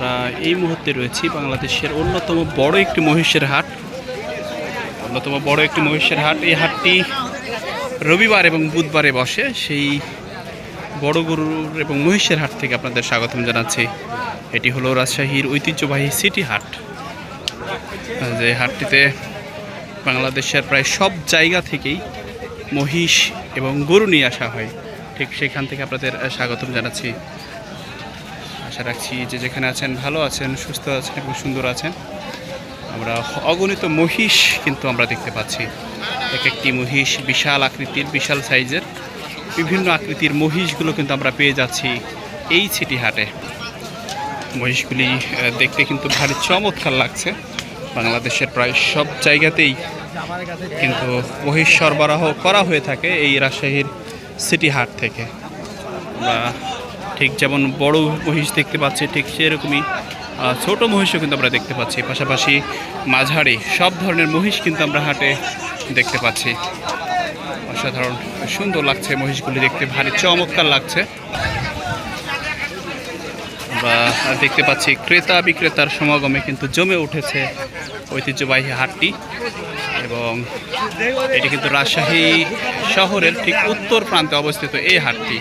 আমরা এই মুহূর্তে রয়েছি বাংলাদেশের অন্যতম বড় একটি মহিষের হাট। এই হাটটি রবিবার এবং বুধবারে বসে। সেই বড় গরুর এবং মহিষের হাট থেকে আপনাদের স্বাগতম জানাচ্ছি। এটি হলো রাজশাহীর ঐতিহ্যবাহী সিটি হাট। যে হাটটিতে বাংলাদেশের প্রায় সব জায়গা থেকেই মহিষ এবং গরু নিয়ে আসা হয়। ঠিক সেখান থেকে আপনাদের স্বাগতম জানাচ্ছি। আশা রাখছি যে যেখানে আছেন ভালো আছেন, সুস্থ আছেন এবং সুন্দর আছেন। আমরা অগণিত মহিষ কিন্তু আমরা দেখতে পাচ্ছি। এক একটি মহিষ বিশাল আকৃতির, বিশাল সাইজের, বিভিন্ন আকৃতির মহিষগুলো কিন্তু আমরা পেয়ে যাচ্ছি এই সিটি হাটে। মহিষগুলি দেখতে কিন্তু ভারী চমৎকার লাগছে। বাংলাদেশের প্রায় সব জায়গাতেই কিন্তু মহিষ সরবরাহ করা হয়ে থাকে এই রাজশাহীর সিটি হাট থেকে। আমরা ঠিক যেমন বড় মহিষ দেখতে পাচ্ছি, ঠিক সেরকমই ছোট মহিষও কিন্তু আমরা দেখতে পাচ্ছি। পাশাপাশি মাঝারি সব ধরনের মহিষ কিন্তু আমরা হাটে দেখতে পাচ্ছি। অসাধারণ সুন্দর লাগছে মহিষগুলি দেখতে, ভারী চমৎকার লাগছে। আমরা দেখতে পাচ্ছি ক্রেতা বিক্রেতার সমাগমে কিন্তু জমে উঠেছে ঐতিহ্যবাহী হাটটি। এবং এটি কিন্তু রাজশাহী শহরের ঠিক উত্তর প্রান্তে অবস্থিত এই হাটটি।